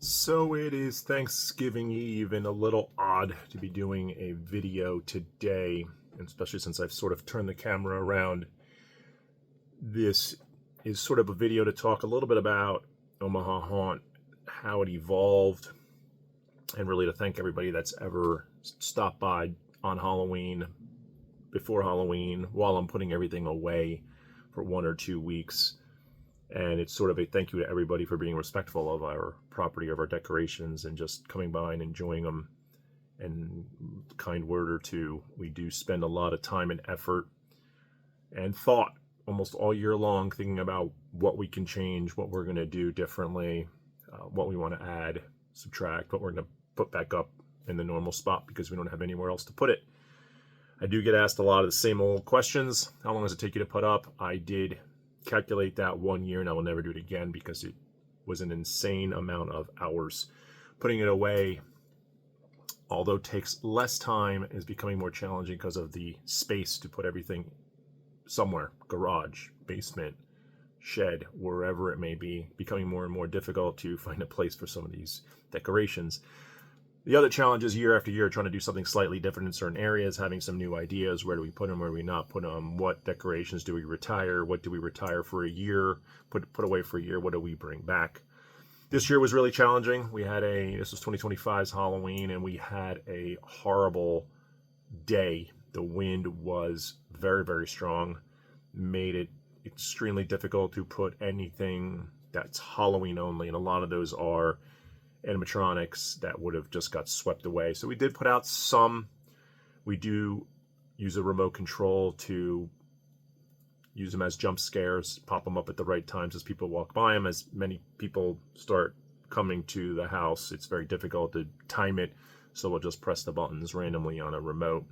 So it is Thanksgiving Eve and a little odd to be doing a video today, and especially since I've sort of turned the camera around. This is sort of a video to talk a little bit about Omaha Haunt, how it evolved, and really to thank everybody that's ever stopped by on Halloween, before Halloween, while I'm putting everything away for 1 or 2 weeks. And it's sort of a thank you to everybody for being respectful of our property, of our decorations, and just coming by and enjoying them. And kind word or two. We do spend a lot of time and effort and thought almost all year long thinking about what we can change, what we're going to do differently, what we want to add, subtract, what we're going to put back up in the normal spot because we don't have anywhere else to put it. I do get asked a lot of the same old questions. How long does it take you to put up? I did calculate that 1 year, and I will never do it again because it was an insane amount of hours. Putting it away, although takes less time, is becoming more challenging because of the space to put everything somewhere. Garage, basement, shed, wherever it may be, becoming more and more difficult to find a place for some of these decorations. The other challenge is year after year trying to do something slightly different in certain areas, having some new ideas. Where do we put them? Where do we not put them? What decorations do we retire? What do we retire for a year? Put away for a year? What do we bring back? This year was really challenging. This was 2025's Halloween, and we had a horrible day. The wind was very, very strong, made it extremely difficult to put anything that's Halloween only, and a lot of those are animatronics that would have just got swept away. So we did put out some. We do use a remote control to use them as jump scares, pop them up at the right times as people walk by them. As many people start coming to the house, it's very difficult to time it, so we'll just press the buttons randomly on a remote.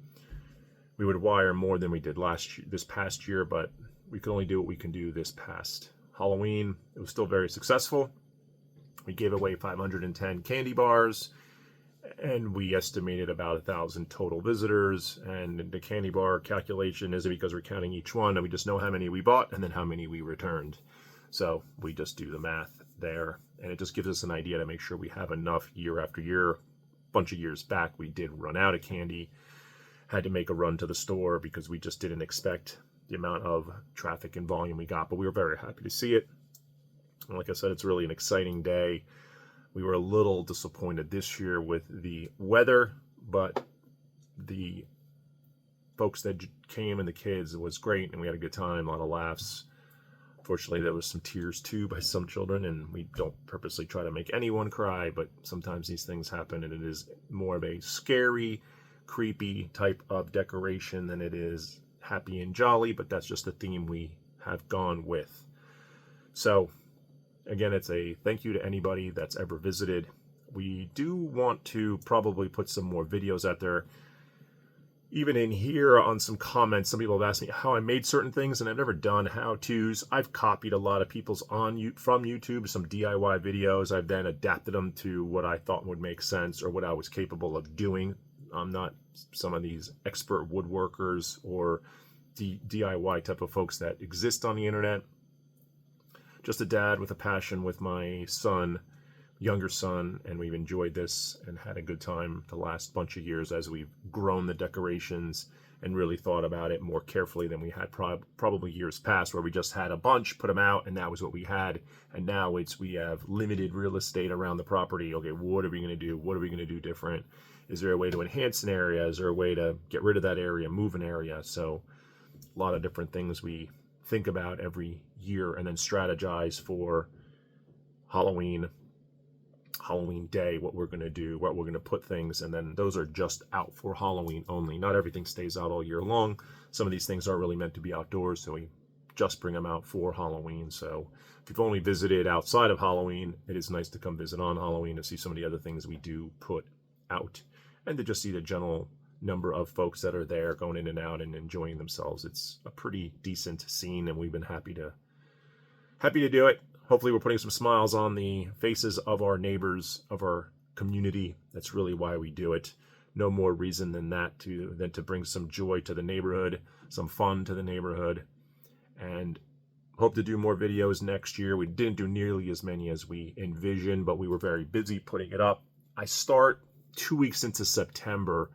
We would wire more than we did this past year, but we could only do what we can do this past Halloween. It was still very successful. We gave away 510 candy bars, and we estimated about 1,000 total visitors. And the candy bar calculation isn't because we're counting each one, and we just know how many we bought and then how many we returned. So we just do the math there, and it just gives us an idea to make sure we have enough year after year. A bunch of years back, we did run out of candy, had to make a run to the store because we just didn't expect the amount of traffic and volume we got, but we were very happy to see it. And like I said, it's really an exciting day. We were a little disappointed this year with the weather, but the folks that came and the kids, it was great, and we had a good time, a lot of laughs. Fortunately, there was some tears too by some children, and we don't purposely try to make anyone cry, but sometimes these things happen, and it is more of a scary, creepy type of decoration than it is happy and jolly, but that's just the theme we have gone with. So again, it's a thank you to anybody that's ever visited. We do want to probably put some more videos out there. Even in here on some comments, some people have asked me how I made certain things, and I've never done how-tos. I've copied a lot of people's from YouTube, some DIY videos. I've then adapted them to what I thought would make sense or what I was capable of doing. I'm not some of these expert woodworkers or DIY type of folks that exist on the internet. Just a dad with a passion with my son, younger son, and we've enjoyed this and had a good time the last bunch of years as we've grown the decorations and really thought about it more carefully than we had probably years past, where we just had a bunch, put them out, and that was what we had. And now we have limited real estate around the property. Okay, what are we going to do? What are we going to do different? Is there a way to enhance an area? Is there a way to get rid of that area, move an area? So a lot of different things we think about every year and then strategize for Halloween day, what we're going to do, what we're going to put things, and then those are just out for Halloween only. Not everything stays out all year long. Some of these things aren't really meant to be outdoors, so we just bring them out for Halloween. So if you've only visited outside of Halloween, it is nice to come visit on Halloween to see some of the other things we do put out and to just see the general number of folks that are there going in and out and enjoying themselves. It's a pretty decent scene, and we've been happy to do it. Hopefully we're putting some smiles on the faces of our neighbors, of our community. That's really why we do it. No more reason than that than to bring some joy to the neighborhood, some fun to the neighborhood, and Hope to do more videos next year. We didn't do nearly as many as we envisioned, but we were very busy putting it up. I start 2 weeks into September,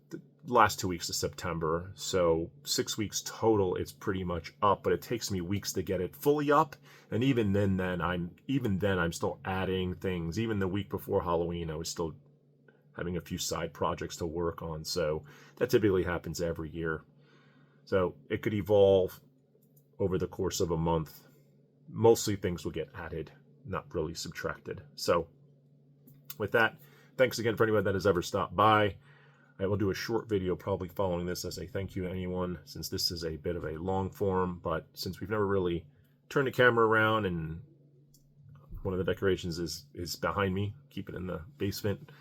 the last 2 weeks of September, so 6 weeks total. It's pretty much up, but it takes me weeks to get it fully up. And even then I'm still adding things. Even the week before Halloween, I was still having a few side projects to work on. So that typically happens every year. So it could evolve over the course of a month. Mostly things will get added, not really subtracted. So with that, thanks again for anyone that has ever stopped by. I will do a short video probably following this as a thank you to anyone, since this is a bit of a long form, but since we've never really turned the camera around, and one of the decorations is behind me, keep it in the basement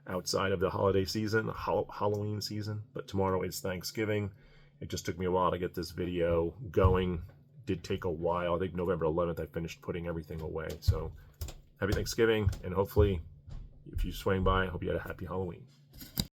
outside of the holiday season, Halloween season, but tomorrow is Thanksgiving. It just took me a while to get this video going. It did take a while. I think November 11th I finished putting everything away. So happy Thanksgiving, and hopefully if you swing by, I hope you had a happy Halloween.